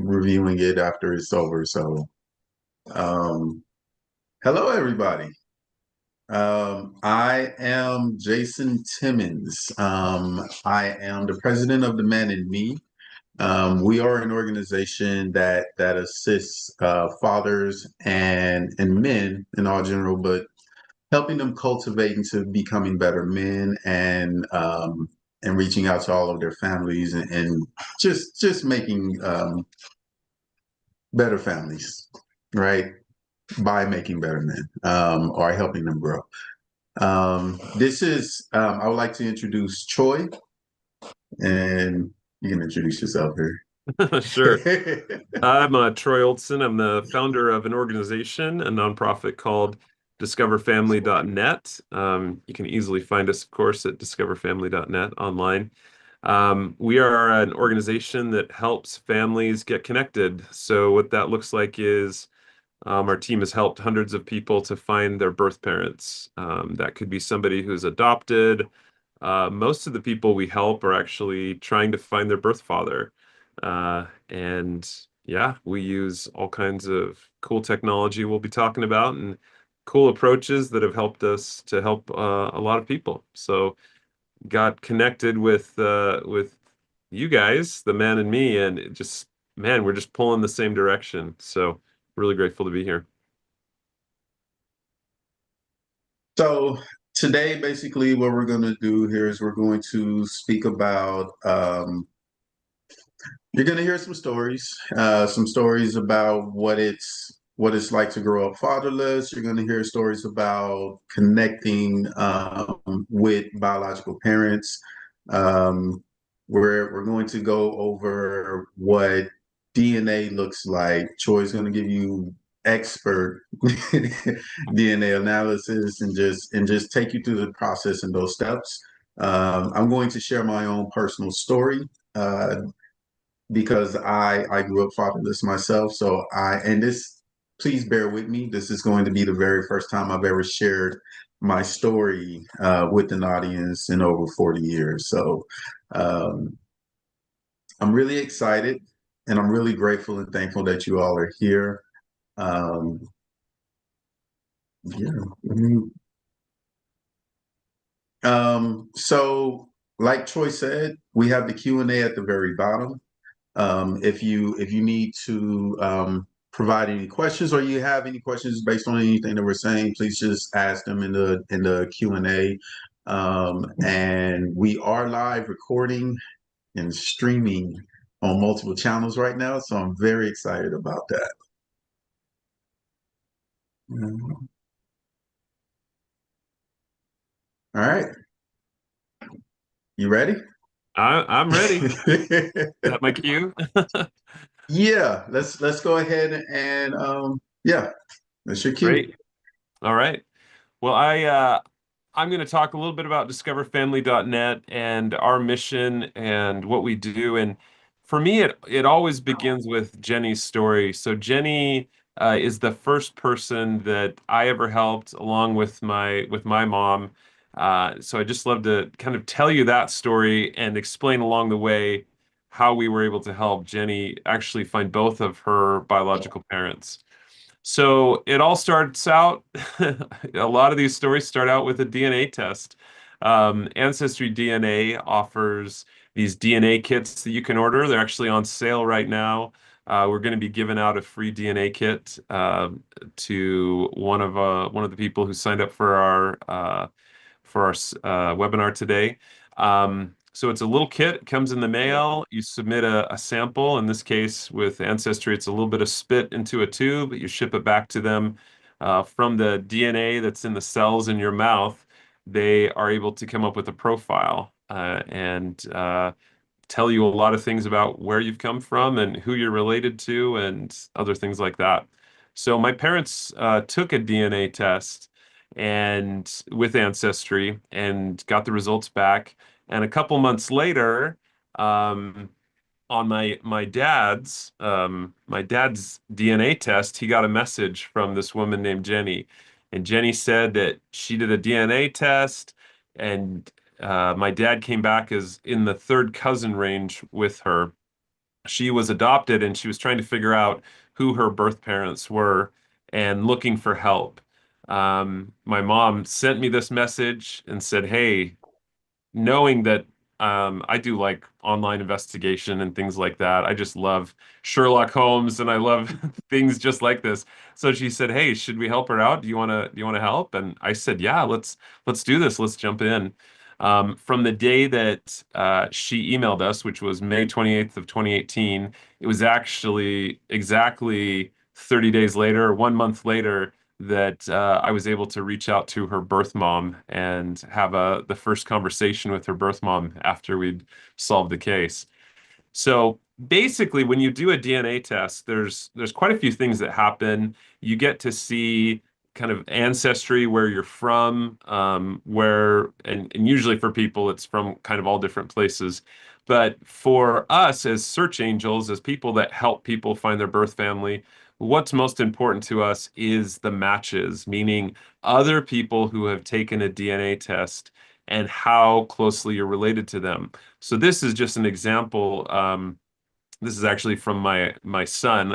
reviewing it after it's over. So, um, hello, everybody. I am Jason Timmons. I am the president of The Man in Me. We are an organization that assists fathers and men in all general, but helping them cultivate into becoming better men and reaching out to all of their families and just making better families, right? By making better men or helping them grow. I would like to introduce Troy, and you can introduce yourself Sure. here. I'm Troy Oldson. I'm the founder of an organization, a nonprofit called discoverfamily.net. You can easily find us, of course, at discoverfamily.net online. We are an organization that helps families get connected. So what that looks like is our team has helped hundreds of people to find their birth parents. That could be somebody who's adopted. Most of the people we help are actually trying to find their birth father. And yeah, we use all kinds of cool technology we'll be talking about and cool approaches that have helped us to help a lot of people. So got connected with you guys, the man and me, and it just man, we're just pulling the same direction. So really grateful to be here. So today, basically, what we're going to do here is we're going to speak about. You're going to hear some stories about what it's like to grow up fatherless. You're going to hear stories about connecting with biological parents. Um, we're going to go over what DNA looks like. Troy's going to give you expert DNA analysis and just take you through the process and those steps. I'm going to share my own personal story. Because I grew up fatherless myself. So please bear with me. This is going to be the very first time I've ever shared my story with an audience in over 40 years. So um, I'm really excited and I'm really grateful and thankful that you all are here. Um, yeah. So like Troy said, we have the Q&A at the very bottom. If you need to provide any questions or you have any questions based on anything that we're saying, please just ask them in the Q&A. And we are live recording and streaming on multiple channels right now, so I'm very excited about that. Mhm. All right, you ready? I'm ready. Is that my cue? Yeah, let's go ahead and yeah, that's your cue. Great. All right. Well, I'm going to talk a little bit about discoverfamily.net and our mission and what we do. And for me, it always begins with Jenny's story. So Jenny is the first person that I ever helped, along with my mom. So I just love to kind of tell you that story and explain along the way how we were able to help Jenny actually find both of her biological parents. So it all starts out, a lot of these stories start out with a DNA test. Ancestry DNA offers these DNA kits that you can order. They're actually on sale right now. We're going to be giving out a free DNA kit to one of the people who signed up for our webinar today. So it's a little kit, it comes in the mail. You submit a sample. In this case, with Ancestry, it's a little bit of spit into a tube. You ship it back to them. From the DNA that's in the cells in your mouth, they are able to come up with a profile and tell you a lot of things about where you've come from and who you're related to and other things like that. So my parents took a DNA test and with Ancestry and got the results back. And a couple months later, um, on my dad's DNA test, he got a message from this woman named Jenny, and Jenny said that she did a DNA test, and my dad came back as in the third cousin range with her. she was adopted and she was trying to figure out who her birth parents were and looking for help. My mom sent me this message and said, "Hey, knowing that I do like online investigation and things like that. I just love Sherlock Holmes and I love things just like this." So she said, "Hey, should we help her out? Do you want to help?" And I said, "Yeah, let's do this. Let's jump in." From the day that she emailed us, which was May 28th of 2018, it was actually exactly 30 days later, 1 month later, that I was able to reach out to her birth mom and have the first conversation with her birth mom after we'd solved the case. So basically, when you do a DNA test, there's quite a few things that happen. You get to see kind of ancestry, where you're from, and usually for people, it's from kind of all different places. But for us as search angels, as people that help people find their birth family, what's most important to us is the matches, meaning other people who have taken a DNA test and how closely you're related to them. So this is just an example. This is actually from my son.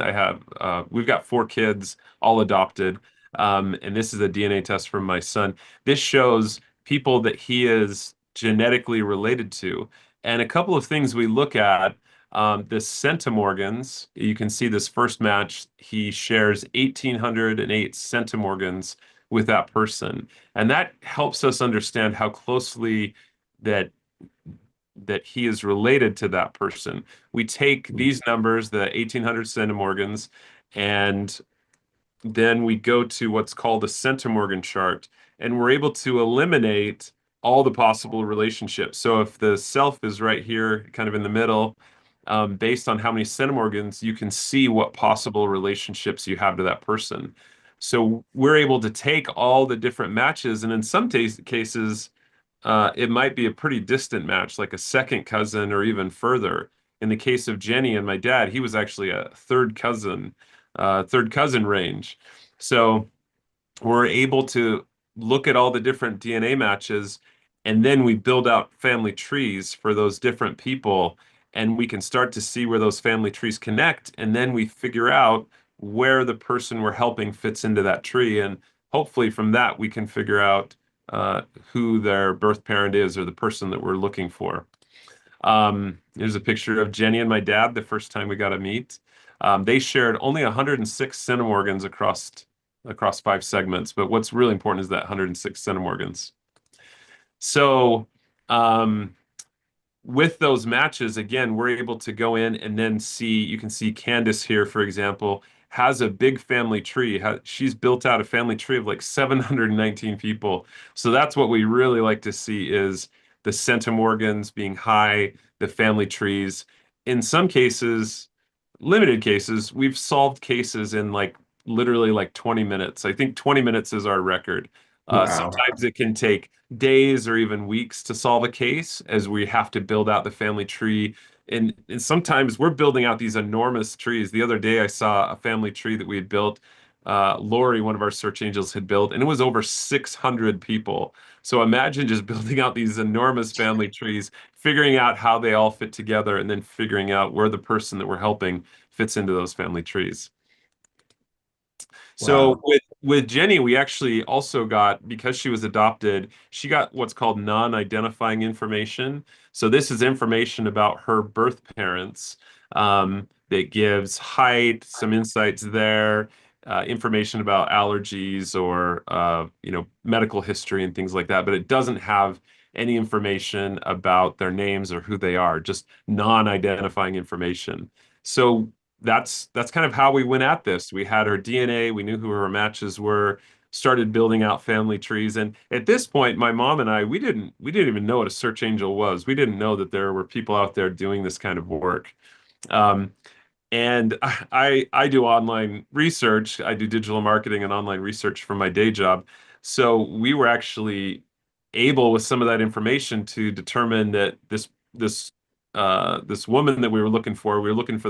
We've got 4 kids, all adopted, and this is a DNA test from my son. This shows people that he is genetically related to, and a couple of things we look at. The centimorgans. You can see this first match. He shares 1,808 centimorgans with that person, and that helps us understand how closely that that he is related to that person. We take these numbers, the 1,800 centimorgans, and then we go to what's called a centimorgan chart, and we're able to eliminate all the possible relationships. So if the self is right here, kind of in the middle, based on how many centimorgans, you can see what possible relationships you have to that person. So we're able to take all the different matches, and in some cases, it might be a pretty distant match, like a second cousin or even further. In the case of Jenny and my dad, he was actually a third cousin range. So we're able to look at all the different DNA matches, and then we build out family trees for those different people, and we can start to see where those family trees connect, and then we figure out where the person we're helping fits into that tree, and hopefully from that we can figure out who their birth parent is or the person that we're looking for. Here's a picture of Jenny and my dad the first time we got to meet. They shared only 106 centimorgans across 5 segments, but what's really important is that 106 centimorgans. So with those matches, again, we're able to go in and then see, you can see Candace here, for example, has a big family tree. She's built out a family tree of like 719 people. So that's what we really like to see is the centimorgans being high, the family trees. In some cases, limited cases, we've solved cases in like literally like 20 minutes. I think 20 minutes is our record. Wow. Sometimes it can take days or even weeks to solve a case as we have to build out the family tree. And sometimes we're building out these enormous trees. The other day I saw a family tree that we had built. Lori, one of our search angels, had built, and it was over 600 people. So imagine just building out these enormous family trees, figuring out how they all fit together, and then figuring out where the person that we're helping fits into those family trees. So Wow. with Jenny, we actually also got, because she was adopted, she got what's called non-identifying information. So this is information about her birth parents that gives height, some insights there, information about allergies or medical history and things like that. But it doesn't have any information about their names or who they are, just non-identifying information. So that's kind of how we went at this. We had her DNA, we knew who her matches were, started building out family trees, and at this point, my mom and I we didn't even know what a search angel was. We didn't know that there were people out there doing this kind of work. Um, and I do online research. I do digital marketing and online research for my day job. So we were actually able, with some of that information, to determine that this woman that we were looking for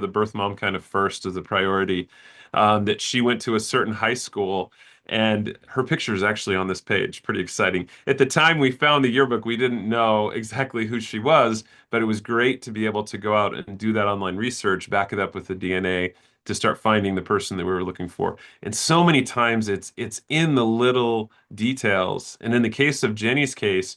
the birth mom kind of first as a priority. That she went to a certain high school, And her picture is actually on this page. Pretty exciting. At the time we found the yearbook, we didn't know exactly who she was, but it was great to be able to go out and do that online research, back it up with the DNA to start finding the person that we were looking for. And so many times it's in the little details. And in the case of Jenny's case,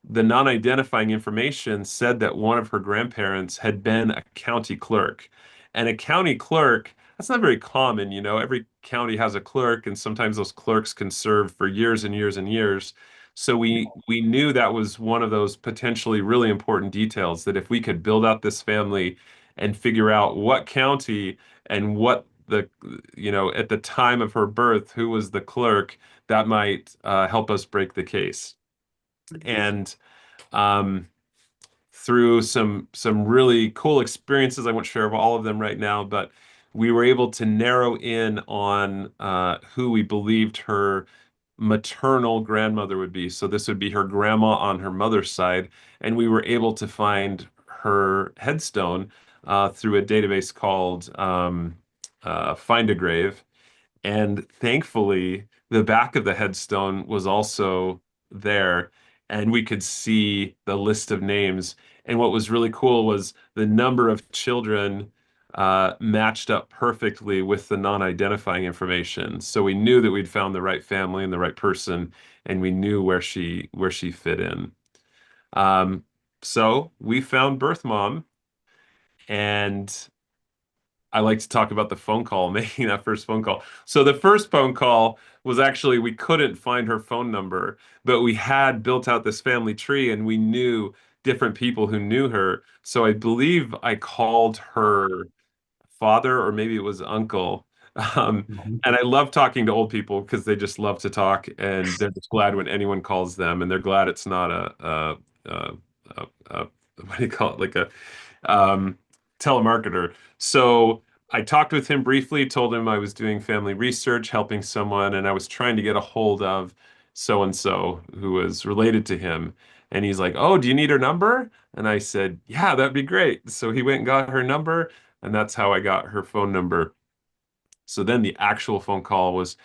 the non-identifying information said that one of her grandparents had been a county clerk. And a county clerk, that's not very common, you know. Every county has a clerk, and sometimes those clerks can serve for years and years and years. So we knew that was one of those potentially really important details, that if we could build out this family and figure out what county and what the, you know, at the time of her birth, who was the clerk, that might help us break the case. And um, through some really cool experiences, I won't share all of them right now, but we were able to narrow in on who we believed her maternal grandmother would be. So this would be her grandma on her mother's side, and we were able to find her headstone through a database called Find a Grave. And thankfully, the back of the headstone was also there, and we could see the list of names. And what was really cool was the number of children matched up perfectly with the non-identifying information. So we knew that we'd found the right family and the right person, and we knew where she fit in. Um, so we found birth mom, and I like to talk about the phone call, making that first phone call. So the first phone call was actually we couldn't find her phone number, but we had built out this family tree and we knew different people who knew her. So I believe I called her father, or maybe it was uncle. Um, Mhm. and I love talking to old people because they just love to talk, and they're just glad when anyone calls them, and they're glad it's not a what do you call it, like a um, telemarketer. So I talked with him briefly, told him I was doing family research, helping someone, and I was trying to get a hold of so and so who was related to him. And he's like, "Oh, do you need her number?" And I said, "Yeah, that'd be great." So he went and got her number, and that's how I got her phone number. So then the actual phone call was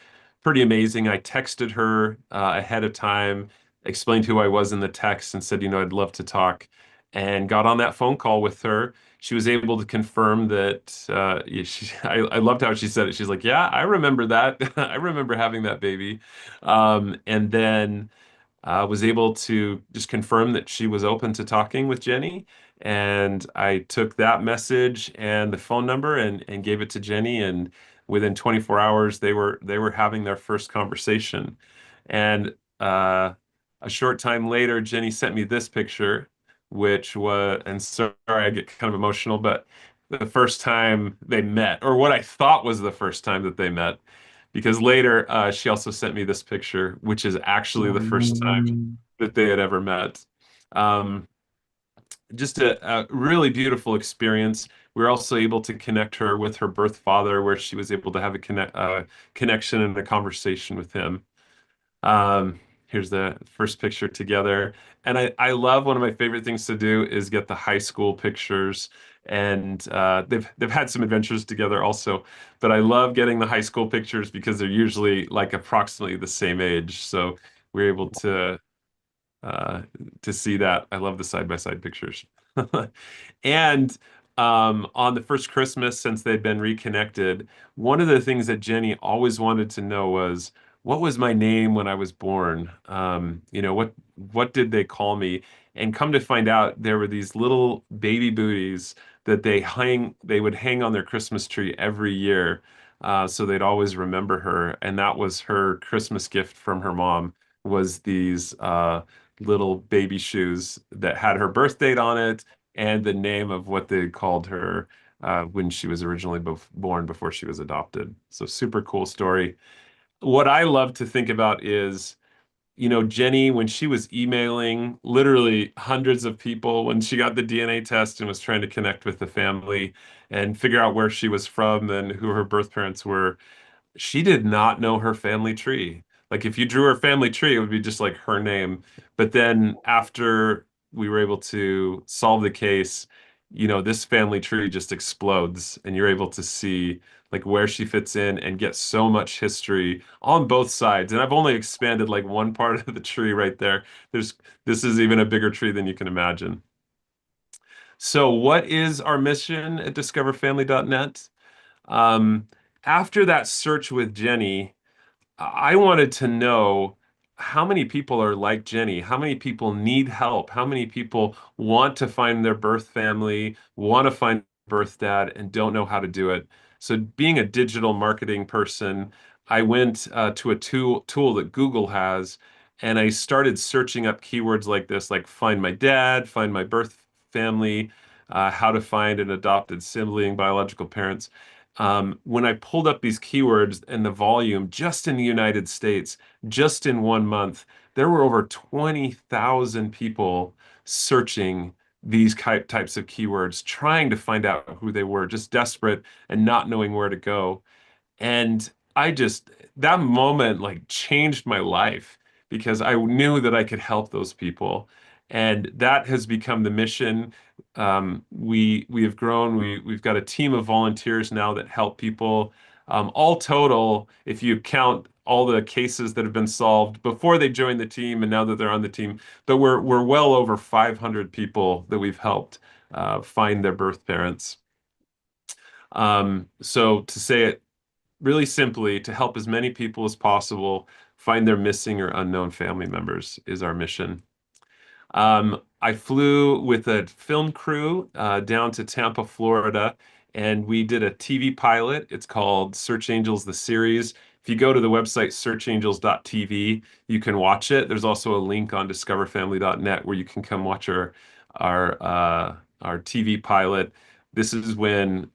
pretty amazing. I texted her ahead of time, explained who I was in the text, and said, I'd love to talk, and got on that phone call with her. She was able to confirm that. I loved how she said it. She's like, "Yeah, I remember that. I remember having that baby," and then was able to just confirm that she was open to talking with Jenny. And I took that message and the phone number and gave it to Jenny. And within 24 hours, they were having their first conversation. And a short time later, Jenny sent me this picture, which was, and sorry, I get kind of emotional, but the first time they met, or what I thought was the first time that they met, because later she also sent me this picture, which is actually the first time that they had ever met. Um, just a really beautiful experience. We were also able to connect her with her birth father, where she was able to have a connection and a conversation with him. Here's the first picture together. And I love, one of my favorite things to do is get the high school pictures. And they've had some adventures together also. But I love getting the high school pictures because they're usually like approximately the same age. So we're able uh, to see that. I love the side-by-side pictures. And on the first Christmas since they'd been reconnected, one of the things that Jenny always wanted to know was, what was my name when I was born? What did they call me? And come to find out, there were these little baby booties that they would hang on their Christmas tree every year. So they'd always remember her. And that was her Christmas gift from her mom, was these little baby shoes that had her birth date on it and the name of what they called her when she was originally born, before she was adopted. So super cool story. What I love to think about is, Jenny, when she was emailing literally hundreds of people when she got the DNA test and was trying to connect with the family and figure out where she was from and who her birth parents were, she did not know her family tree. Like if you drew her family tree, it would be just like her name. But then after we were able to solve the case, this family tree just explodes and you're able to see like where she fits in and get so much history on both sides. And I've only expanded like one part of the tree right there. This is even a bigger tree than you can imagine. So what is our mission at discoverfamily.net? Um, After that search with Jenny, I wanted to know how many people are like Jenny, how many people need help, how many people want to find their birth family, want to find birth dad, and don't know how to do it. So, being a digital marketing person, I went to a tool that Google has, and I started searching up keywords like this, like find my dad, find my birth family, how to find an adopted sibling, biological parents. When I pulled up these keywords and the volume just in the United States, just in 1 month, there were over 20,000 people searching these types of keywords, trying to find out who they were, just desperate and not knowing where to go. And I just, that moment like changed my life because I knew that I could help those people. And that has become the mission. We have grown. We've got a team of volunteers now that help people. All total, if you count all the cases that have been solved before they joined the team and now that they're on the team, but we're well over 500 people that we've helped find their birth parents. So to say it really simply, to help as many people as possible find their missing or unknown family members is our mission. I flew with a film crew down to Tampa, Florida, and we did a TV pilot. It's called Search Angels, the series. If you go to the website searchangels.tv, you can watch it. There's also a link on discoverfamily.net where you can come watch our TV pilot. This is when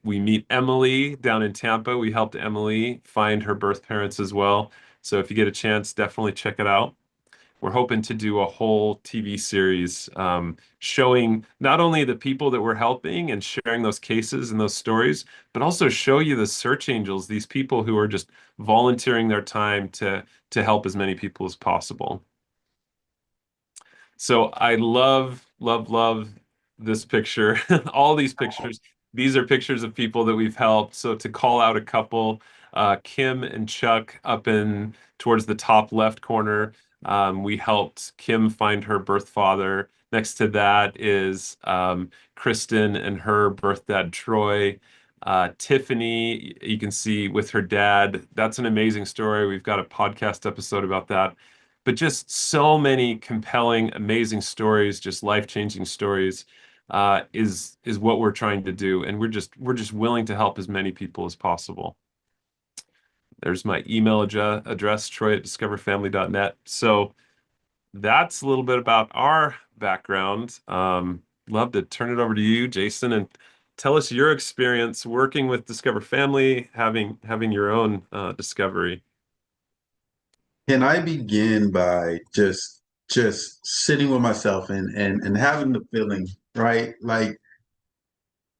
we meet Emily down in Tampa. We helped Emily find her birth parents as well. So if you get a chance, definitely check it out. We're hoping to do a whole TV series showing not only the people that we're helping and sharing those cases and those stories, but also show you the search angels, these people who are just volunteering their time to help as many people as possible. So I love, love, love this picture. All these pictures. These are pictures of people that we've helped. So to call out a couple, Kim and Chuck up in towards the top left corner. We helped Kim find her birth father. Next to that is Kristen and her birth dad, Troy. Tiffany, you can see with her dad. That's an amazing story. We've got a podcast episode about that. But just so many compelling, amazing stories, just life-changing stories, is what we're trying to do, and we're just willing to help as many people as possible. There's my email address, troy@discoverfamily.net. So that's a little bit about our background. Love to turn it over to you, Jason, and tell us your experience working with Discover Family, having your own discovery. Can I begin by just sitting with myself and having the feeling, right? Like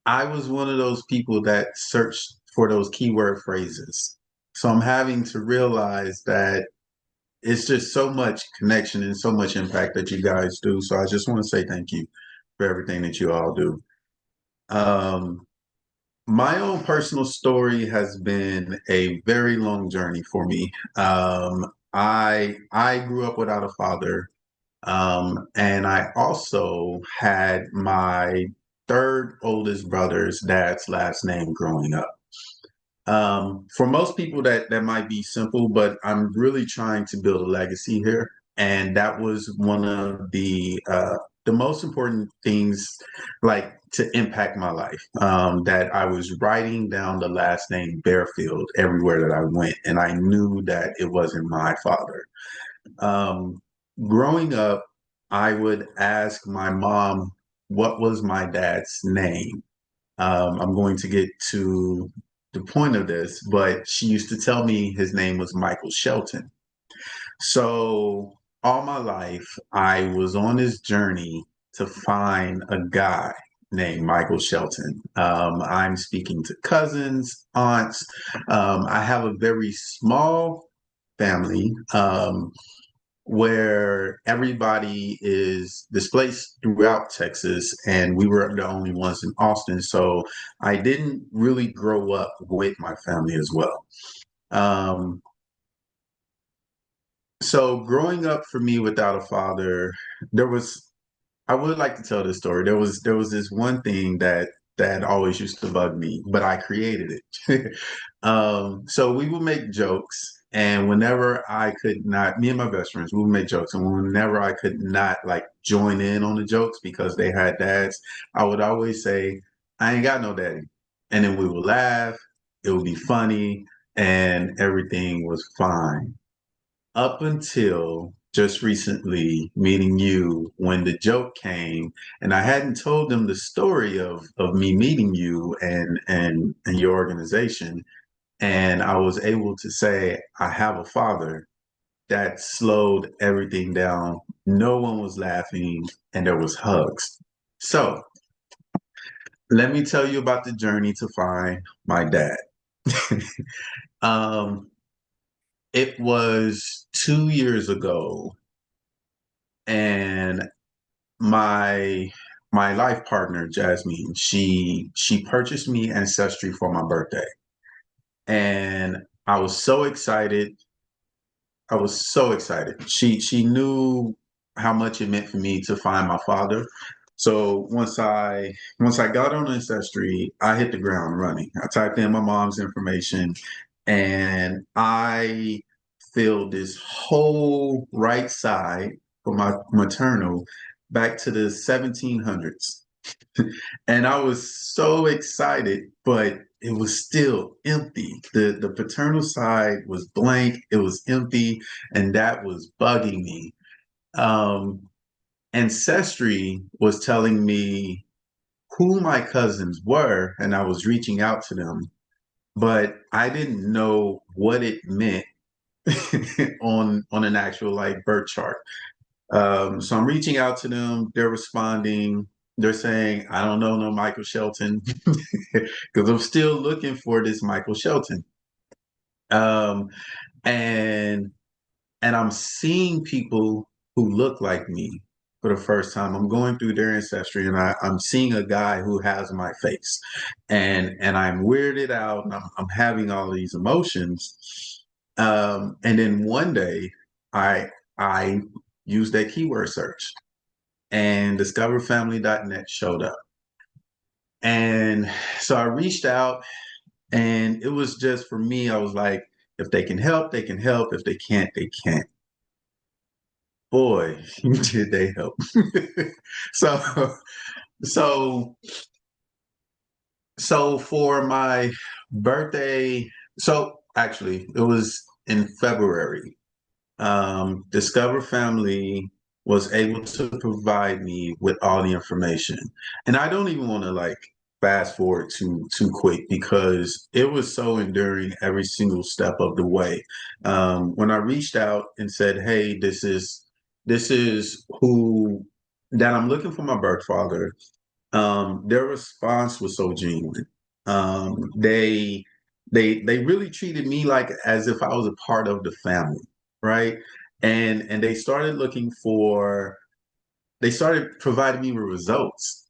I was one of those people that searched for those keyword phrases. So I'm having to realize that it's just so much connection and so much impact that you guys do. So I just want to say thank you for everything that you all do. Um, my own personal story has been a very long journey for me. I grew up without a father, and I also had my third oldest brother's dad's last name growing up. For most people, that might be simple, but I'm really trying to build a legacy here, and that was one of the most important things, like to impact my life. That I was writing down the last name Bearfield everywhere that I went, and I knew that it wasn't my father. Um, Growing up, I would ask my mom what was my dad's name. I'm going to get to the point of this, but she used to tell me his name was Michael Shelton. So all my life, I was on this journey to find a guy named Michael Shelton. I'm speaking to cousins, aunts. I have a very small family. where everybody is displaced throughout Texas, and we were the only ones in Austin. So I didn't really grow up with my family as well. Um, so growing up for me without a father, there was I would like to tell this story. There was this one thing that always used to bug me, but I created it. So we would make jokes, and whenever I could not, me and my best friends, we would make jokes, and whenever I could not like join in on the jokes because they had dads, I would always say, "I ain't got no daddy," and then we would laugh. It would be funny, and everything was fine up until just recently meeting you when the joke came and I hadn't told them the story of me meeting you and your organization, and I was able to say I have a father. That slowed everything down. No one was laughing and there was hugs. So let me tell you about the journey to find my dad. um it was 2 years ago, and my my life partner Jasmine, she purchased me Ancestry for my birthday, and I was so excited. I was so excited. She knew how much it meant for me to find my father. So once I got on Ancestry, I hit the ground running. I typed in my mom's information, and I filled this whole right side for my maternal back to the 1700s. And I was so excited, but it was still empty. The paternal side was blank, it was empty, and that was bugging me. Um, Ancestry was telling me who my cousins were, and I was reaching out to them, but I didn't know what it meant on an actual like birth chart. So I'm reaching out to them. They're responding. They're saying, I don't know, no Michael Shelton, because I'm still looking for this Michael Shelton. Um, and and I'm seeing people who look like me for the first time. I'm going through their ancestry, and I'm seeing a guy who has my face, and I'm weirded out, and I'm having all these emotions. And then one day, I used that keyword search, and discoverfamily.net showed up. And so I reached out, and it was just for me, I was like, if they can help, they can help. If they can't, they can't. Boy, did they help. so so so for my birthday, so actually it was in February. Discover Family was able to provide me with all the information. And I don't even want to like fast forward too quick because it was so enduring every single step of the way. When I reached out and said, "Hey, this is who that I'm looking for my birth father," their response was so genuine. They really treated me like as if I was a part of the family, right? And they started providing me with results.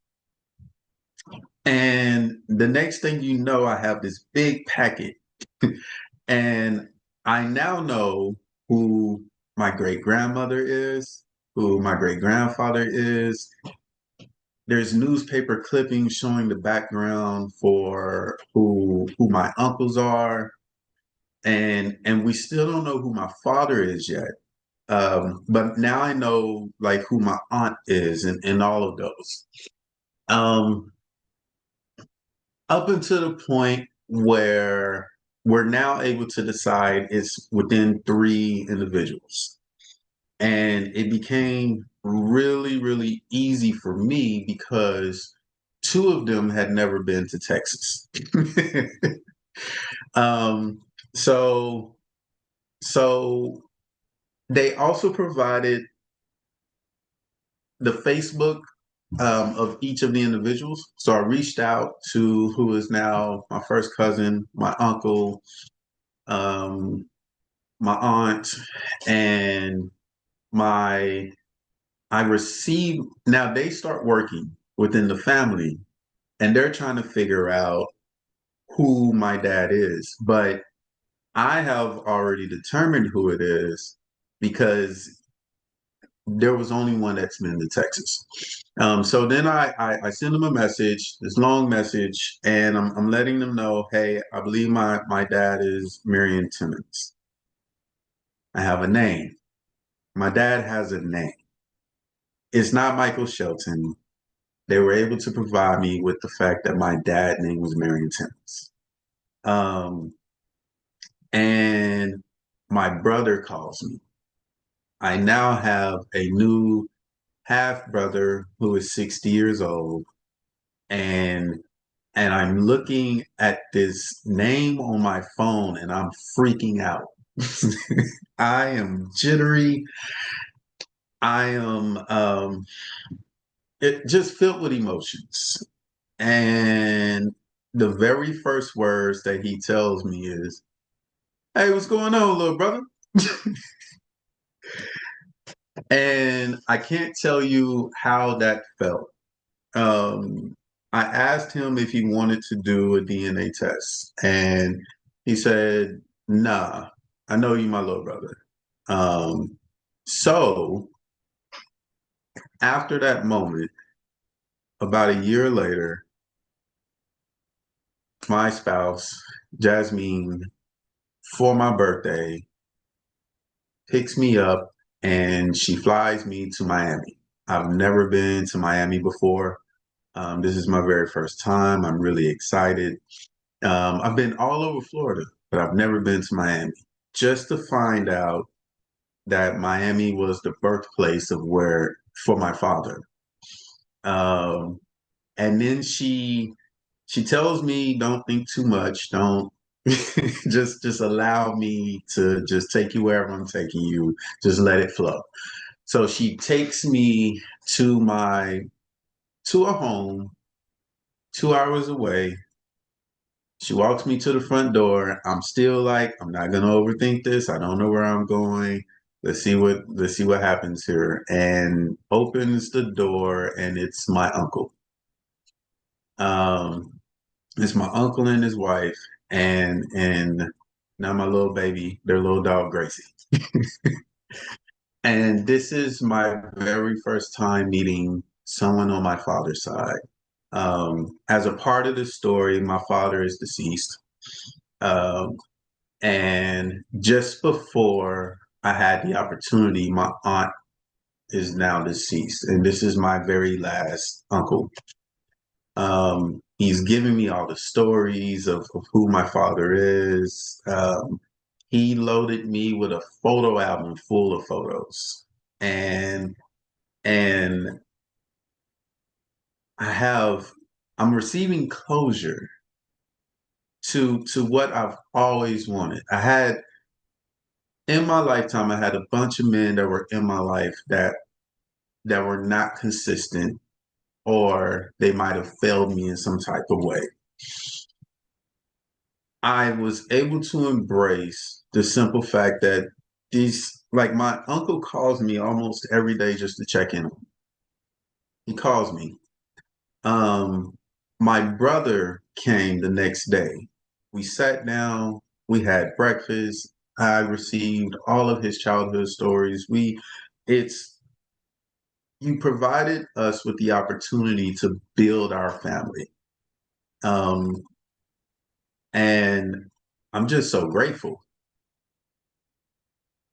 And the next thing you know, I have this big packet, and I now know who my great grandmother is, who my great grandfather is. There's newspaper clippings showing the background for who my uncles are, and we still don't know who my father is yet. But now I know like who my aunt is and all of those. Um, Up until the point where we're now able to decide it's within three individuals. And it became really, really easy for me because two of them had never been to Texas. um, so, so they also provided the Facebook of each of the individuals. So I reached out to who is now my first cousin, my uncle, um, my aunt, and my I receive now they start working within the family and they're trying to figure out who my dad is. But I have already determined who it is because there was only one that's been to Texas. So then I send them a message, this long message, and I'm letting them know, hey, I believe my dad is Marion Timmons. I have a name. My dad has a name. It's not Michael Shelton. They were able to provide me with the fact that my dad name was Marion Timmons. Um, and my brother calls me. I now have a new half brother who is 60 years old, and I'm looking at this name on my phone and I'm freaking out. I am jittery. I am it just filled with emotions. And the very first words that he tells me is, "Hey, what's going on, little brother?" And I can't tell you how that felt. Um, I asked him if he wanted to do a DNA test, and he said, "Nah, I know you, my little brother." Um, so after that moment, about a year later, my spouse, Jasmine, for my birthday, picks me up and she flies me to Miami. I've never been to Miami before. This is my very first time. I'm really excited. I've been all over Florida, but I've never been to Miami. Just to find out that Miami was the birthplace of where for my father. Um, and then she tells me, "Don't think too much. Don't just allow me to just take you wherever I'm taking you. Just let it flow." So she takes me to my to a home 2 hours away. She walks me to the front door. I'm still like, I'm not gonna overthink this. I don't know where I'm going. Let's see what happens here. And opens the door, and it's my uncle. Um, it's my uncle and his wife, and now my little baby, their little dog Gracie. And this is my very first time meeting someone on my father's side. As a part of the story, my father is deceased. Um, and just before I had the opportunity, my aunt is now deceased. And this is my very last uncle. He's giving me all the stories of who my father is. He loaded me with a photo album full of photos. And and I have I'm receiving closure to what I've always wanted. I had in my lifetime, I had a bunch of men that were in my life that were not consistent or they might have failed me in some type of way. I was able to embrace the simple fact that these like my uncle calls me almost every day just to check in. He calls me. Um, my brother came the next day. We sat down, we had breakfast. I received all of his childhood stories. It's you provided us with the opportunity to build our family. Um, and I'm just so grateful.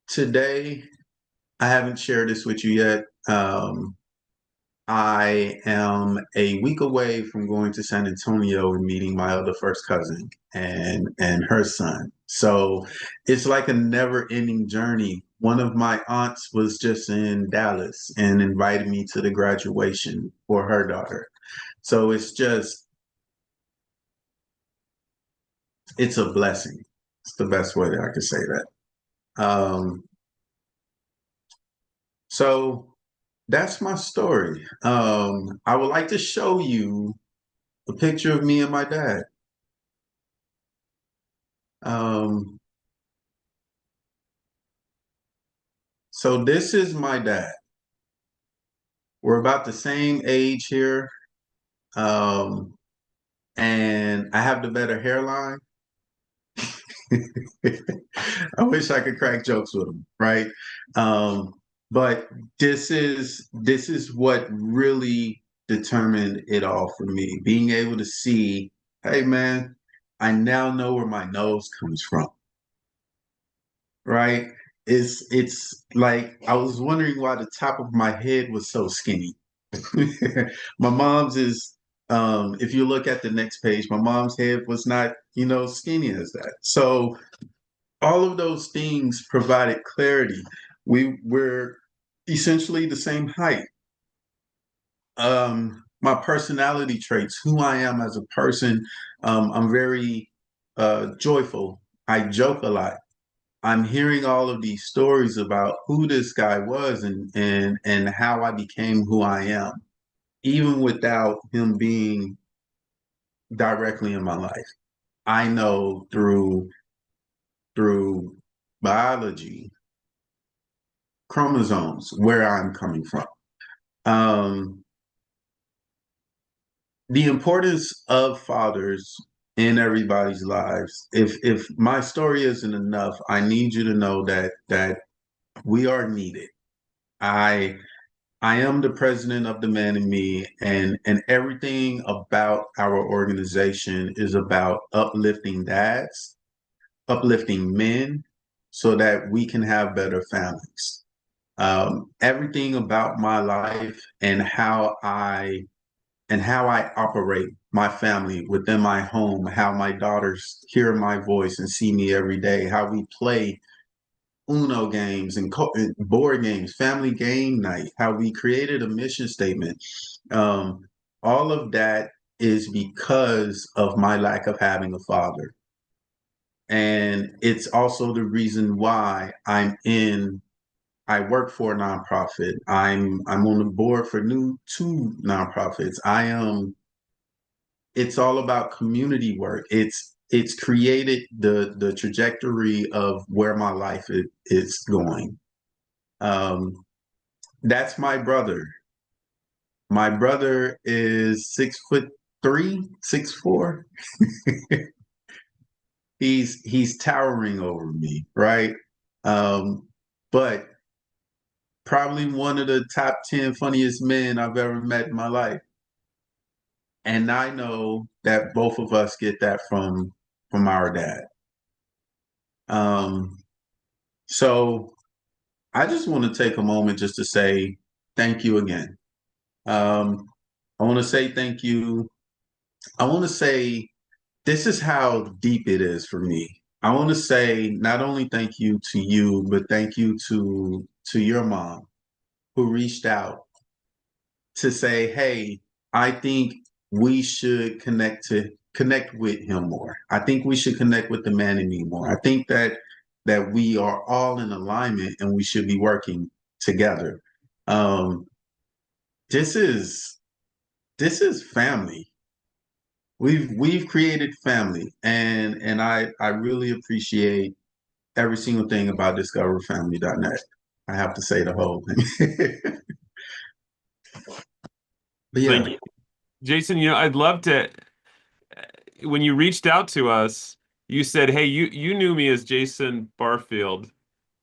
Today, I haven't shared this with you yet. I am a week away from going to San Antonio and meeting my other first cousin and her son. So it's like a never-ending journey. One of my aunts was just in Dallas and invited me to the graduation for her daughter. So it's a blessing. It's the best way that I could say that. Um, so that's my story. I would like to show you a picture of me and my dad. Um, So this is my dad. We're about the same age here. Um, and I have the better hairline. I wish I could crack jokes with him, right? Um, but this is what really determined it all for me. Being able to see, hey man, I now know where my nose comes from, right? It's like I was wondering why the top of my head was so skinny. My mom's is if you look at the next page, my mom's head was not, skinny as that. So all of those things provided clarity. We were essentially the same height. My personality traits, who I am as a person, I'm very joyful. I joke a lot. I'm hearing all of these stories about who this guy was and how I became who I am, even without him being directly in my life. I know through biology, chromosomes, where I'm coming from. Um, the importance of fathers in everybody's lives. If my story isn't enough, I need you to know that we are needed. I I am the president of the Man in Me, and everything about our organization is about uplifting dads, uplifting men, so that we can have better families. Everything about my life and how I operate my family within my home, how my daughters hear my voice and see me every day, how we play Uno games and board games, family game night, how we created a mission statement. Um, all of that is because of my lack of having a father. And it's also the reason why I work for a nonprofit. I'm on the board for two nonprofits. It's all about community work. It's created the trajectory of where my life is going. Um, that's my brother. My brother is 6'3", 6'4". He's towering over me, right? But probably one of the top 10 funniest men I've ever met in my life. And I know that both of us get that from our dad. Um, so I just want to take a moment just to say thank you again. Um, I want to say thank you. I want to say this is how deep it is for me. I want to say not only thank you to you, but thank you to your mom who reached out to say, "Hey, I think we should connect with him more. I think we should connect with the Man in Me more. I think that we are all in alignment and we should be working together." Um, this is this is family. We've created family, and I really appreciate every single thing about discoverfamily.net. I have to say the whole thing. But Thank yeah, you, Jason. I'd love to. When you reached out to us, you said, "Hey, you knew me as Jason Barfield,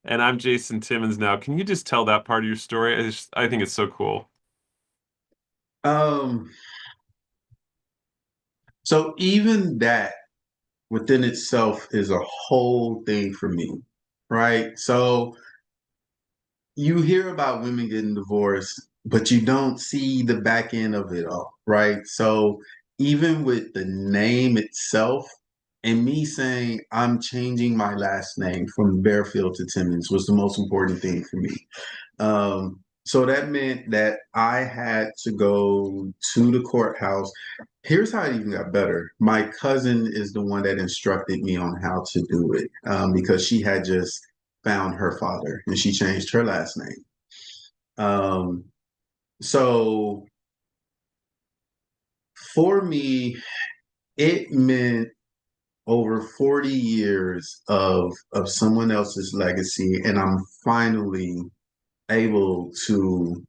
and I'm Jason Timmons now. Can you just tell that part of your story? I think it's so cool." um, so even that within itself is a whole thing for me, right? So you hear about women getting divorced, but you don't see the back end of it all, right? So even with the name itself, and me saying I'm changing my last name from Bearfield to Timmons was the most important thing for me. So that meant that I had to go to the courthouse. Here's how it even got better. My cousin is the one that instructed me on how to do it because she had just found her father and she changed her last name. Um, so for me, it meant over 40 years of someone else's legacy, and I'm finally able to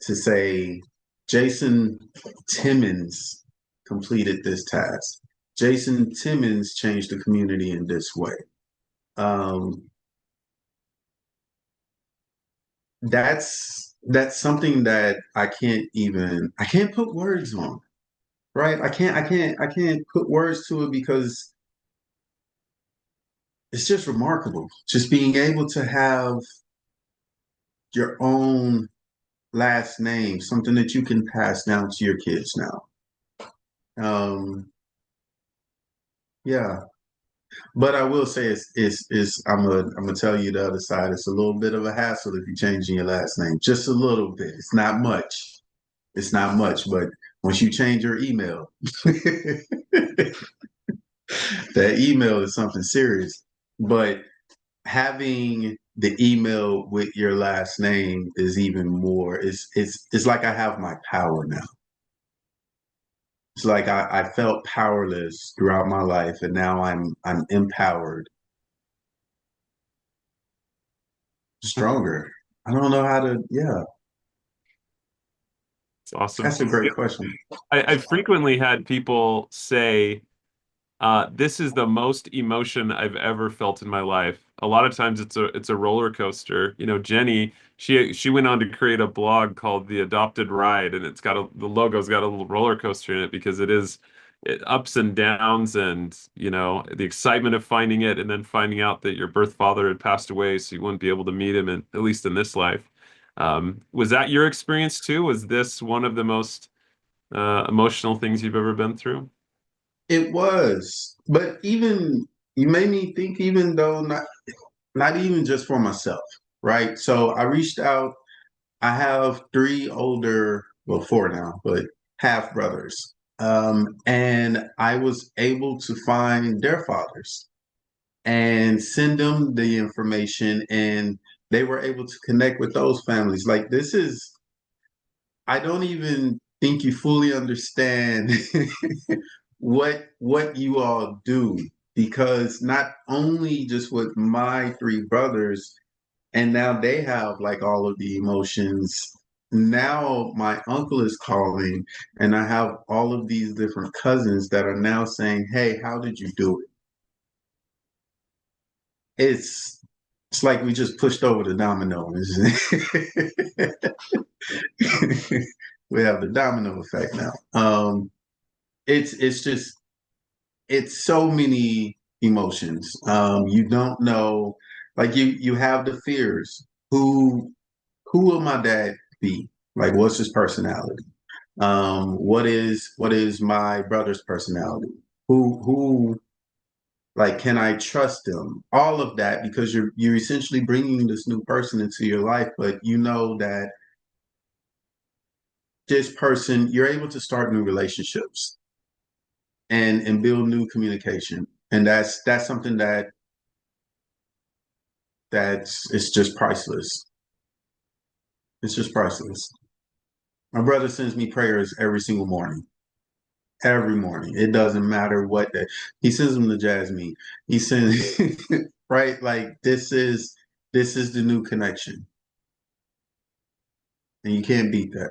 say Jason Timmons completed this task. Jason Timmons changed the community in this way. Um, that's something that I can't put words on, right? I can't put words to it because it's just remarkable. Just being able to have your own last name, something that you can pass down to your kids now. Yeah, but I will say it's I'm gonna tell you the other side. It's a little bit of a hassle if you're changing your last name, just a little bit. It's not much. It's not much, but once you change your email, that email is something serious. But having the email with your last name is even more. It's like I have my power now. It's like I felt powerless throughout my life, and now I'm empowered, stronger. I don't know how to. Yeah, It's awesome. that's a great question. I've frequently had people say, this is the most emotion I've ever felt in my life. A lot of times it's a roller coaster. You know, Jenny, she went on to create a blog called The Adopted Ride, and the logo's got a little roller coaster in it because it ups and downs, and you know the excitement of finding it and then finding out that your birth father had passed away, so you wouldn't be able to meet him, at least in this life. Was that your experience too? Was this one of the most emotional things you've ever been through? It was, but even you made me think. Even though not even just for myself, right? So I reached out. I have three older, well, four now, but half brothers. And I was able to find their fathers and send them the information, and they were able to connect with those families. Like this is, I don't even think you fully understand what you all do, because not only just with my three brothers, and now they have like all of the emotions. Now my uncle is calling, and I have all of these different cousins that are now saying, "Hey, how did you do it?" It's like we just pushed over the domino. We have the domino effect now. It's just it's so many emotions. You don't know, like you have the fears. Who will my dad be? Like, what's his personality? What is my brother's personality? Who like can I trust them? All of that, because you're essentially bringing this new person into your life, but you know that this person, you're able to start new relationships and build new communication, and that's something that's it's just priceless. It's just priceless. My brother sends me prayers every single morning. Every morning. It doesn't matter what day. He sends them to Jasmine. He sends right, like this is the new connection. And you can't beat that.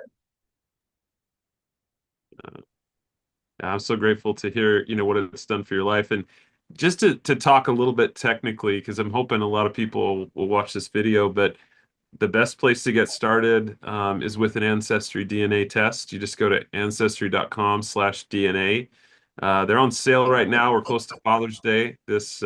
I'm so grateful to hear, you know, what it's done for your life. And just to talk a little bit technically, because I'm hoping a lot of people will watch this video, but the best place to get started is with an Ancestry DNA test. You just go to ancestry.com/DNA. They're on sale right now. We're close to Father's Day this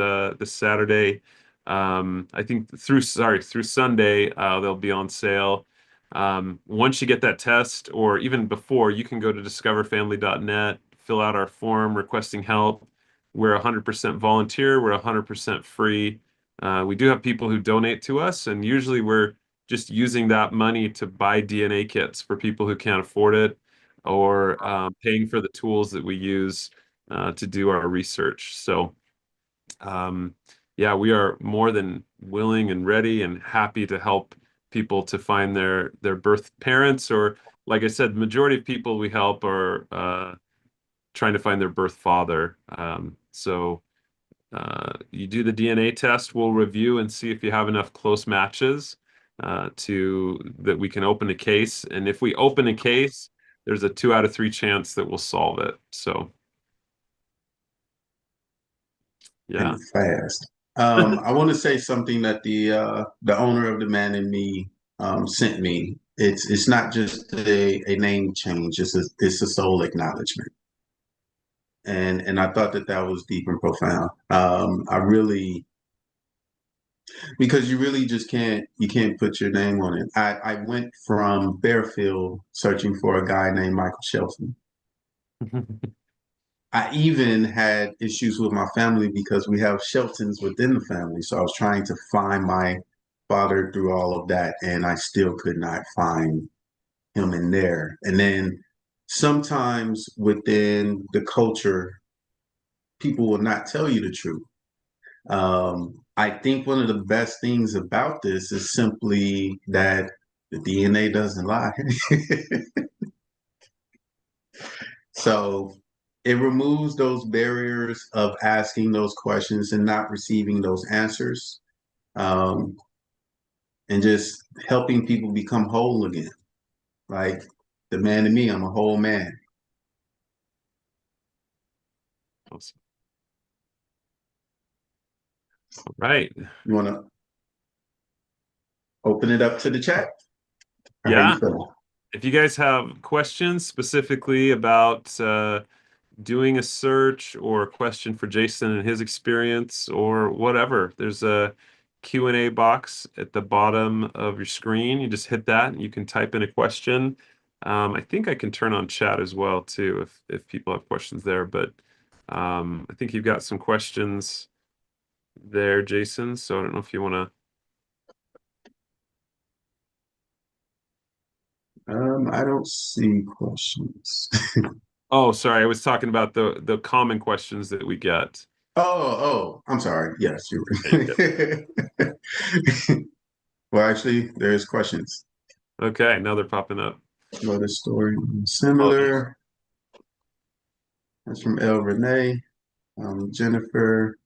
Saturday. I think through Sunday, they'll be on sale. Once you get that test, or even before, you can go to discoverfamily.net, fill out our form requesting help. We're 100% volunteer. We're 100% free. We do have people who donate to us, and usually we're just using that money to buy DNA kits for people who can't afford it, or paying for the tools that we use to do our research. So, um, yeah, we are more than willing and ready and happy to help people to find their birth parents, or like I said, the majority of people we help are trying to find their birth father. You do the DNA test, we'll review and see if you have enough close matches. to that we can open a case. And if we open a case, there's a 2 out of 3 chance that we'll solve it. So yeah. And fast. I want to say something that the owner of the Man in Me sent me. It's not just a name change. It's a soul acknowledgement, and I thought that that was deep and profound. I really because you really just can't put your name on it. I went from Bearfield searching for a guy named Michael Shelton. I even had issues with my family because we have Sheltons within the family. So I was trying to find my father through all of that, and I still could not find him in there. And then sometimes within the culture, people will not tell you the truth. I think one of the best things about this is simply that the DNA doesn't lie. So it removes those barriers of asking those questions and not receiving those answers, um, and just helping people become whole again. Like the man in me, I'm a whole man. Awesome. All right. You want to open it up to the chat? Or how you Yeah. feeling? If you guys have questions specifically about doing a search or a question for Jason and his experience or whatever, there's a Q&A box at the bottom of your screen. You just hit that and you can type in a question. I think I can turn on chat as well too if people have questions there, but I think you've got some questions there, Jason. So I don't know if you want to. I don't see questions. Oh, sorry. I was talking about the common questions that we get. I'm sorry. Yes, you There you go. were. Well, actually, there's questions. Okay, now they're popping up. What a story Apologies. similar. That's from El Renee. Jennifer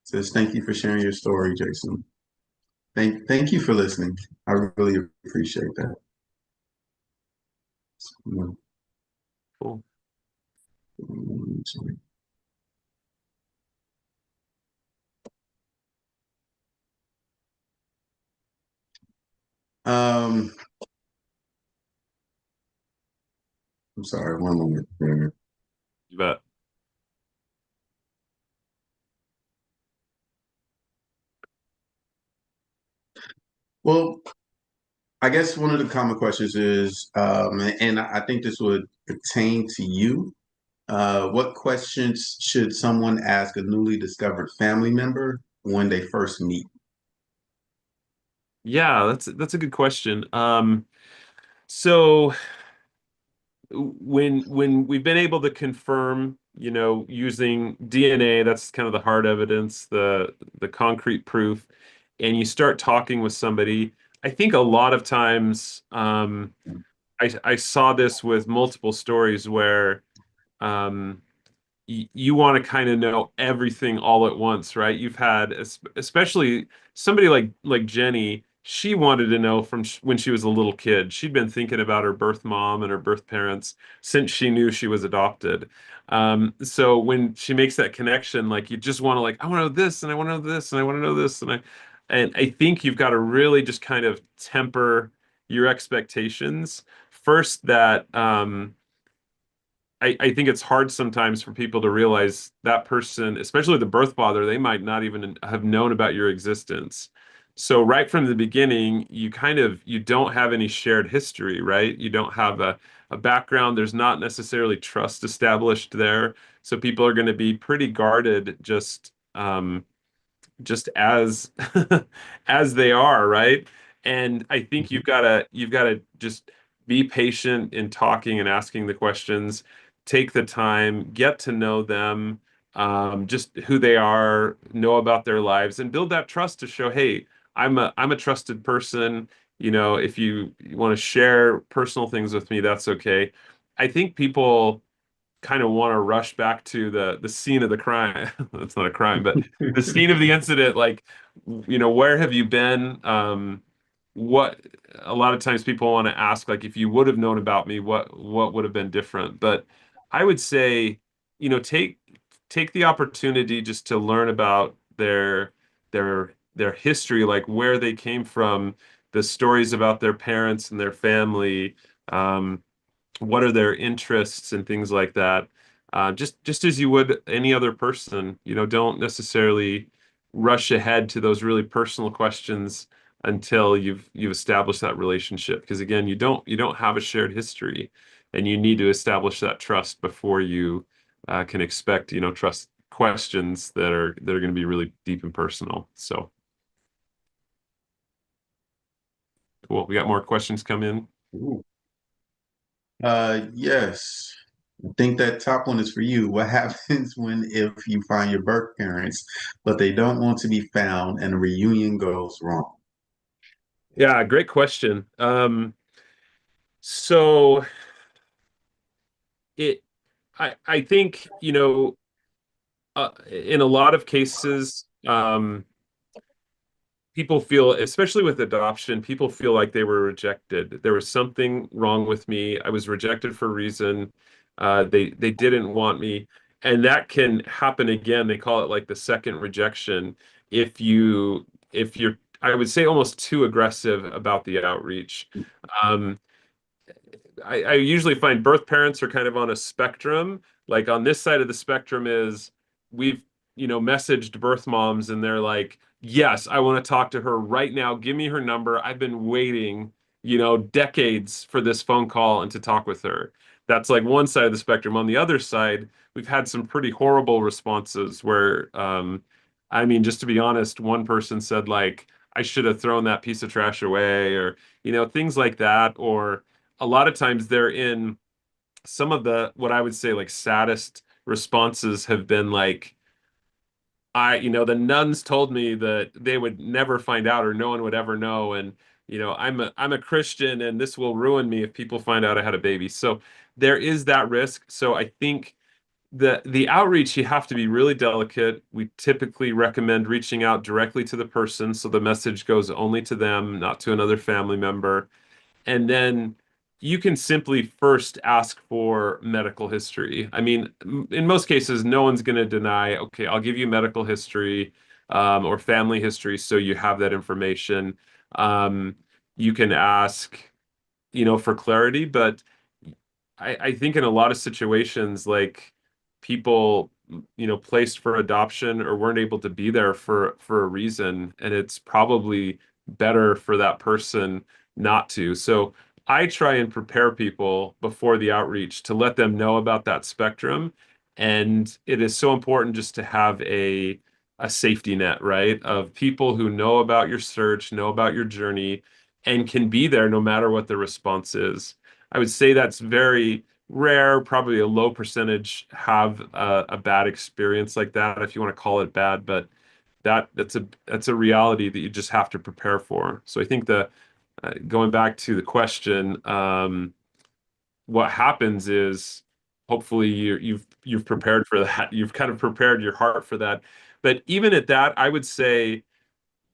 says, "Thank you for sharing your story, Jason. Thank you for listening. I really appreciate that." Cool. Um, I'm sorry, one moment there. You bet. Well, I guess one of the common questions is, and I think this would pertain to you. What questions should someone ask a newly discovered family member when they first meet? Yeah, that's a good question. So when we've been able to confirm, using DNA, that's kind of the hard evidence, the concrete proof, and you start talking with somebody, I think a lot of times, I saw this with multiple stories where um, you want to kind of know everything all at once, right? You've had, especially somebody like Jenny, she wanted to know from sh when she was a little kid. She'd been thinking about her birth mom and her birth parents since she knew she was adopted. So when she makes that connection, like you just want to like, I want to know this and I want to know this and I want to know this and I think you've got to really just kind of temper your expectations first that I think it's hard sometimes for people to realize that person, especially the birth father, they might not even have known about your existence. So right from the beginning, you don't have any shared history, right? You don't have a background. There's not necessarily trust established there. So people are going to be pretty guarded just as as they are, right? And I think you've got to just be patient in talking and asking the questions, take the time, get to know them, just who they are, know about their lives, and build that trust to show, hey, I'm a trusted person. If you want to share personal things with me, that's okay. I think people kind of want to rush back to the scene of the crime. That's not a crime, but the scene of the incident, like, where have you been? what a lot of times people want to ask, like, if you would have known about me, what would have been different? But I would say, take the opportunity just to learn about their history, like where they came from, the stories about their parents and their family, um, what are their interests and things like that. Just as you would any other person, don't necessarily rush ahead to those really personal questions until you've established that relationship. Because again, you don't have a shared history, and you need to establish that trust before you can expect, trust questions that are going to be really deep and personal. So cool. We got more questions come in. Ooh. Yes. I think that top one is for you. What happens when if you find your birth parents, but they don't want to be found and a reunion goes wrong? Yeah, great question. So it I think, in a lot of cases, people feel, especially with adoption, people feel like they were rejected. There was something wrong with me. I was rejected for a reason. They didn't want me. And that can happen again. They call it like the second rejection if you're, I would say, almost too aggressive about the outreach. Um, I usually find birth parents are kind of on a spectrum. Like on this side of the spectrum is we've, messaged birth moms and they're like, yes, I want to talk to her right now. Give me her number. I've been waiting, decades for this phone call and to talk with her. That's like one side of the spectrum. On the other side, we've had some pretty horrible responses where, I mean, just to be honest, one person said like, I should have thrown that piece of trash away, or, things like that. Or a lot of times they're in some of the what I would say like saddest responses have been like, the nuns told me that they would never find out or no one would ever know, and I'm a Christian and this will ruin me if people find out I had a baby. So there is that risk. So I think the outreach, you have to be really delicate. We typically recommend reaching out directly to the person so the message goes only to them, not to another family member. And then you can simply first ask for medical history. I mean, in most cases, no one's going to deny, okay, I'll give you medical history, or family history so you have that information. Um, you can ask, for clarity, but I think in a lot of situations, like people, placed for adoption or weren't able to be there for a reason, and it's probably better for that person not to. So I try and prepare people before the outreach to let them know about that spectrum. And it is so important just to have a safety net, right? Of people who know about your search, know about your journey, and can be there no matter what the response is. I would say that's very rare, probably a low percentage have a bad experience like that, if you want to call it bad, but that's a reality that you just have to prepare for. So I think going back to the question, what happens is hopefully you've prepared for that. You've kind of prepared your heart for that. But even at that, I would say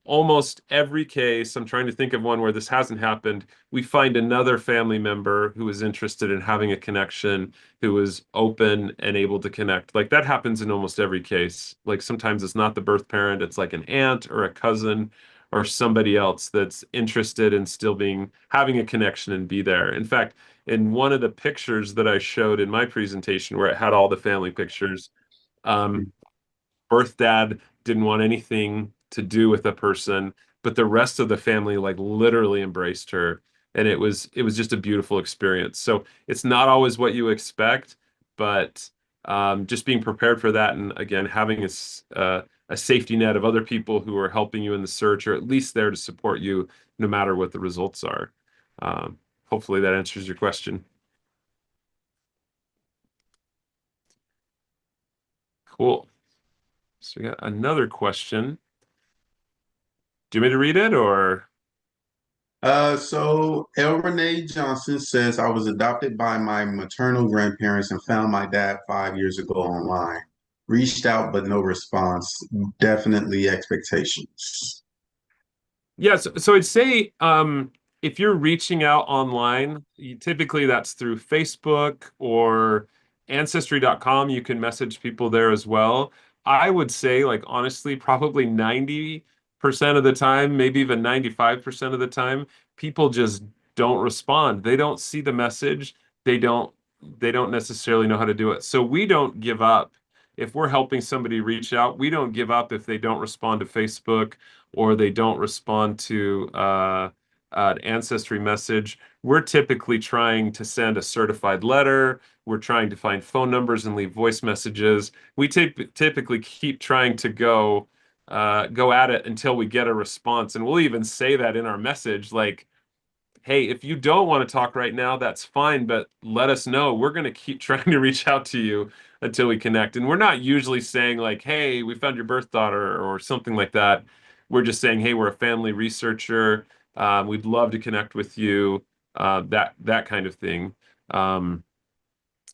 almost every case, I'm trying to think of one where this hasn't happened, we find another family member who is interested in having a connection, who is open and able to connect. Like that happens in almost every case. Like sometimes it's not the birth parent, it's like an aunt or a cousin or somebody else that's interested in still having a connection and be there. In fact, in one of the pictures that I showed in my presentation where it had all the family pictures, um, birth dad didn't want anything to do with the person, but the rest of the family like literally embraced her, and it was just a beautiful experience. So it's not always what you expect, but just being prepared for that, and again having a safety net of other people who are helping you in the search, or at least there to support you no matter what the results are. Um, Hopefully that answers your question. Cool. So we got another question. Do you want me to read it or? So El Renee Johnson says, I was adopted by my maternal grandparents and found my dad 5 years ago online. Reached out, but no response. Definitely expectations. Yeah, so I'd say if you're reaching out online, typically that's through Facebook or Ancestry.com. You can message people there as well. I would say, like, honestly, probably 90% of the time, maybe even 95% of the time, people just don't respond. They don't see the message. They don't they don't necessarily know how to do it. So we don't give up. If we're helping somebody reach out, we don't give up if they don't respond to Facebook or they don't respond to an ancestry message. We're typically trying to send a certified letter. We're trying to find phone numbers and leave voice messages. We typically keep trying to go at it until we get a response, and we'll even say that in our message, like, hey, if you don't want to talk right now, that's fine, but let us know. We're going to keep trying to reach out to you until we connect. And we're not usually saying, like, hey, we found your birth daughter or something like that. We're just saying, hey, we're a family researcher. We'd love to connect with you, that kind of thing. Um,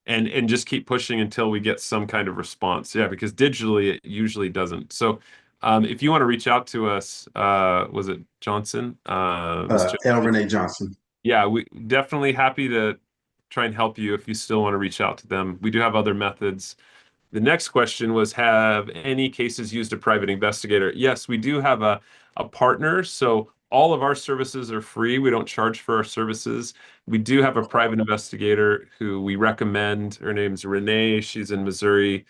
and just keep pushing until we get some kind of response. Yeah, because digitally it usually doesn't. So if you want to reach out to us, was it Johnson? Miss L. Johnson? Renee Johnson. Yeah, we definitely happy to try and help you if you still want to reach out to them. We do have other methods. The next question was, have any cases used a private investigator? Yes, we do have a partner. So all of our services are free. We don't charge for our services. We do have a private investigator who we recommend. Her name's Renee. She's in Missouri.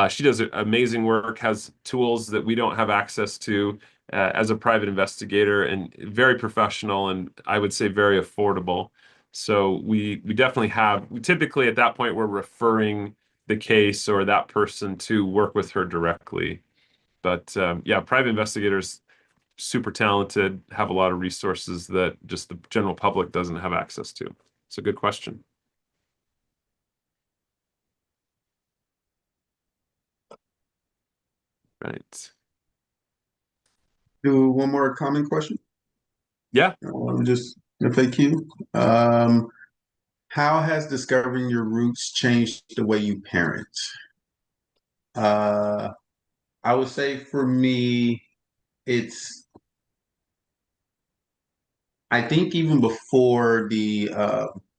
She does amazing work, has tools that we don't have access to as a private investigator, and very professional, and I would say very affordable. So we definitely have, we typically at that point we're referring the case or that person to work with her directly. But yeah, private investigators, super talented, have a lot of resources that just the general public doesn't have access to. It's a good question. Right. Do one more common question. Yeah. Just FAQ. How has discovering your roots changed the way you parent? Uh, I would say for me, it's, I think even before the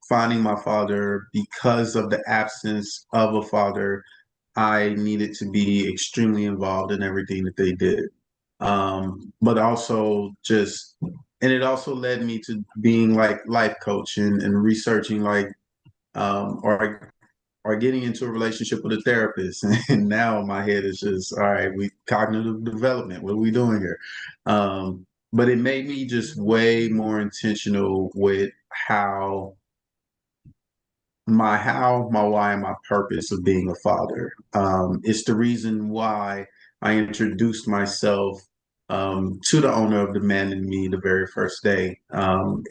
finding my father, because of the absence of a father, I needed to be extremely involved in everything that they did. But also just, and it also led me to being like life coach and researching like, or getting into a relationship with a therapist. And now my head is just, all right, we cognitive development. What are we doing here? But it made me just way more intentional with my why and my purpose of being a father. It's the reason why I introduced myself to the owner of the Man in Me the very first day.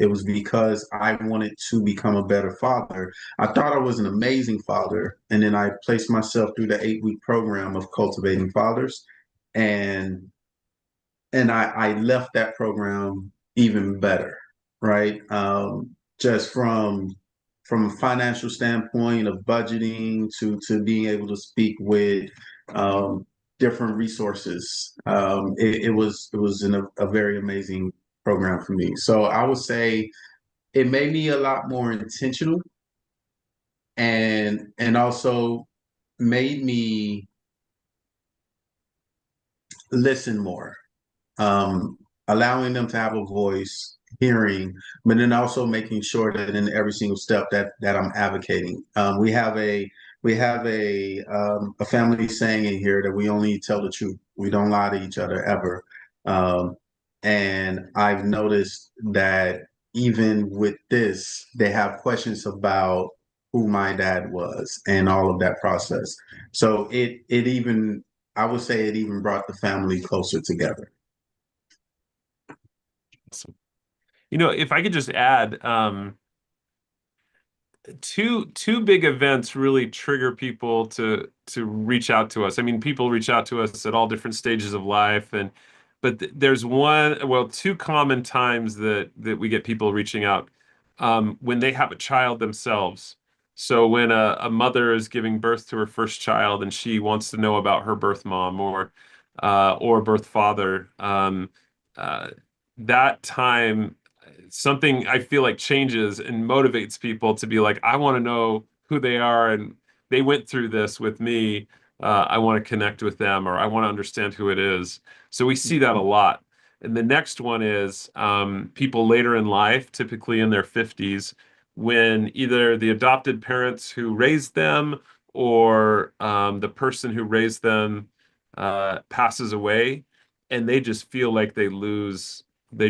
It was because I wanted to become a better father. I thought I was an amazing father, and then I placed myself through the 8-week program of cultivating fathers, and I left that program even better, right? Just from a financial standpoint of budgeting to being able to speak with um, different resources. It was a very amazing program for me. So I would say it made me a lot more intentional and also made me listen more, um, allowing them to have a voice, hearing, but then also making sure that in every single step that I'm advocating. We have a family saying in here that we only tell the truth. We don't lie to each other ever. Um, and I've noticed that even with this, they have questions about who my dad was and all of that process. So it even I would say it even brought the family closer together. So, if I could just add, two big events really trigger people to reach out to us. I mean, people reach out to us at all different stages of life, and but there's two common times that we get people reaching out when they have a child themselves. So when a mother is giving birth to her first child and she wants to know about her birth mom or birth father, uh, that time, something I feel like changes and motivates people to be like, I want to know who they are and they went through this with me. I want to connect with them or I want to understand who it is. So we see that a lot. And the next one is people later in life, typically in their 50s, when either the adopted parents who raised them or the person who raised them passes away, and they just feel like they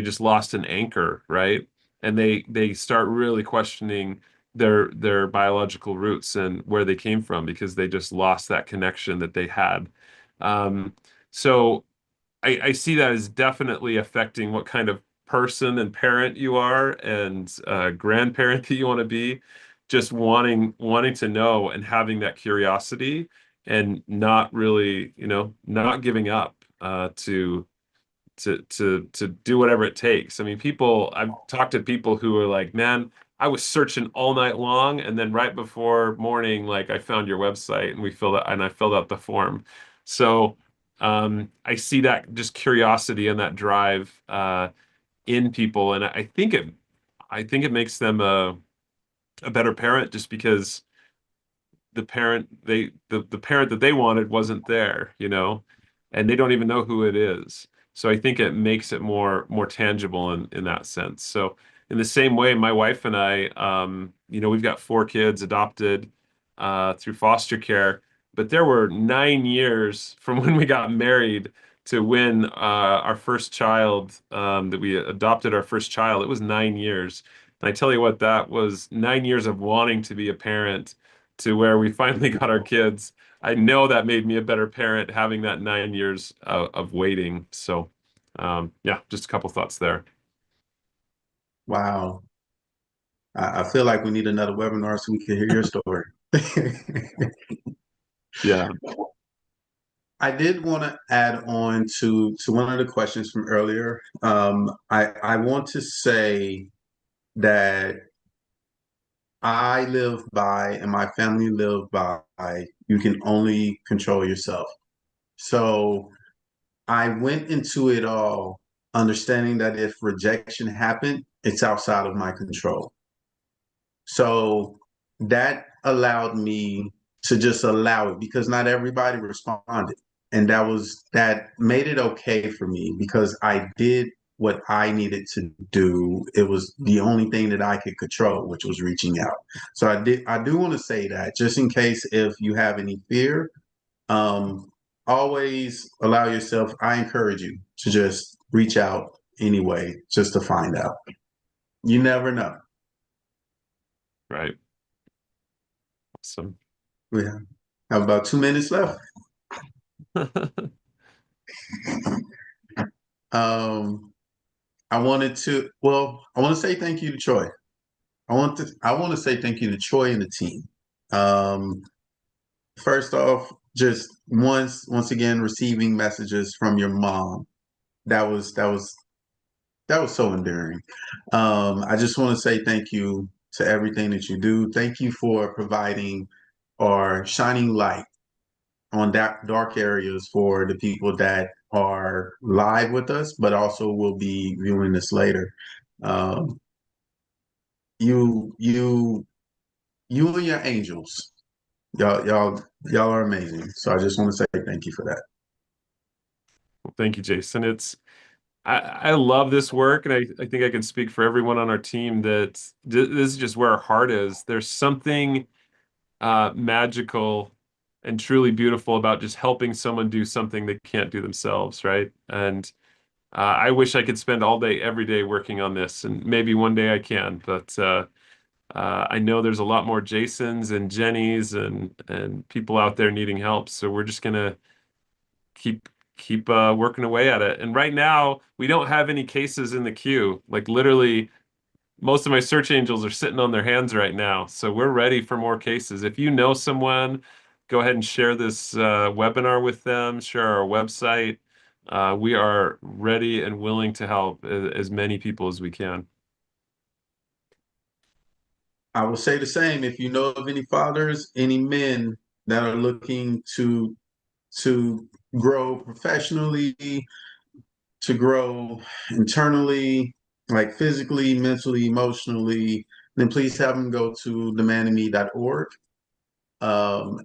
just lost an anchor, right? And they start really questioning their biological roots and where they came from because they just lost that connection that they had. Um, so I see that as definitely affecting what kind of person and parent you are and grandparent that you want to be. Just wanting to know and having that curiosity and not really, not giving up to do whatever it takes. I mean, I've talked to people who are like, man, I was searching all night long, and then right before morning, like I found your website and I filled out the form. So I see that just curiosity and that drive in people, and I think it makes them a better parent just because the parent that they wanted wasn't there, and they don't even know who it is. So I think it makes it more tangible in that sense. So in the same way, my wife and I, we've got 4 kids adopted through foster care, but there were 9 years from when we got married to when our first child that we adopted our first child. It was 9 years. And I tell you what, that was 9 years of wanting to be a parent to where we finally got our kids. I know that made me a better parent having that 9 years of waiting. So, yeah, just a couple thoughts there. Wow. I feel like we need another webinar so we can hear your story. Yeah. I did want to add on to one of the questions from earlier. I want to say that I live by and my family live by you can only control yourself. So I went into it all understanding that if rejection happened, it's outside of my control. So that allowed me to just allow it because not everybody responded. And that made it okay for me because I did what I needed to do. It was the only thing that I could control, which was reaching out. So I do want to say that just in case if you have any fear, um, always allow yourself, I encourage you to just reach out anyway, just to find out. You never know. Right. Awesome. We have about 2 minutes left. Um, I want to say thank you to Troy. I want to say thank you to Troy and the team. Um, First off, just once again receiving messages from your mom. That was so endearing. I just want to say thank you to everything that you do. Thank you for providing or shining light on dark areas for the people that are live with us, but also will be viewing this later. Um, you, you, you and your angels, y'all are amazing. So I just want to say thank you for that. Well, thank you, Jason. I love this work, and I think I can speak for everyone on our team that this is just where our heart is. There's something magical and truly beautiful about just helping someone do something they can't do themselves, right? And I wish I could spend all day, every day working on this, and maybe one day I can. But I know there's a lot more Jasons and Jennies and people out there needing help. So we're just gonna keep keep working away at it. And right now, we don't have any cases in the queue. Like literally, most of my search angels are sitting on their hands right now. So we're ready for more cases. If you know someone, go ahead and share this webinar with them, share our website. We are ready and willing to help as many people as we can. I will say the same. If you know of any fathers, any men that are looking to grow professionally, to grow internally, like physically, mentally, emotionally, then please have them go to demandingme.org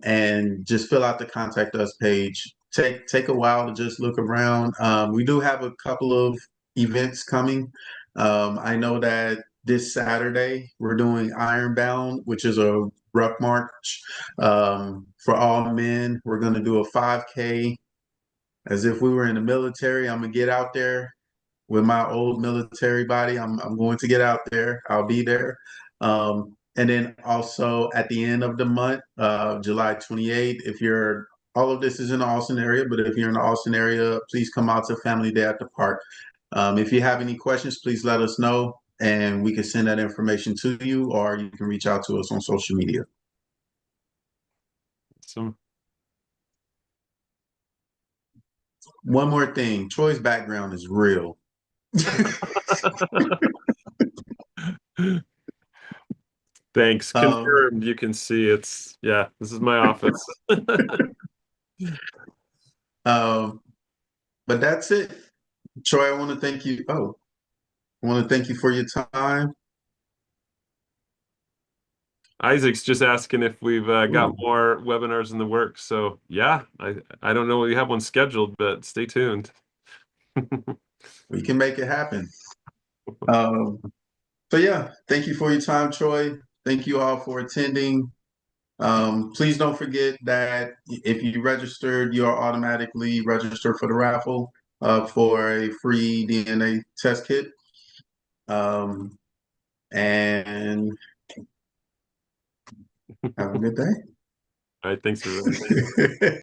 and just fill out the contact us page. Take a while to just look around. We do have a couple of events coming. I know that this Saturday we're doing Ironbound, which is a ruck march for all men. We're going to do a 5K as if we were in the military. I'm gonna get out there with my old military body. I'm going to get out there. I'll be there. And then also at the end of the month, July 28th, if you're all of this is in the Austin area, but if you're in the Austin area, please come out to Family Day at the park. If you have any questions, please let us know and we can send that information to you, or you can reach out to us on social media. Some One more thing, Troy's background is real. Thanks. Um, Confirmed. You can see it's, yeah, this is my office. um, but that's it. Troy, I want to thank you. Oh, I want to thank you for your time. Isaac's just asking if we've got Ooh, more webinars in the works. So yeah, I don't know we have one scheduled, but stay tuned. we can make it happen. Um, so yeah, thank you for your time, Troy. Thank you all for attending. Please don't forget that if you registered, you are automatically registered for the raffle for a free DNA test kit. Um, and have a good All right, thanks, everybody. day.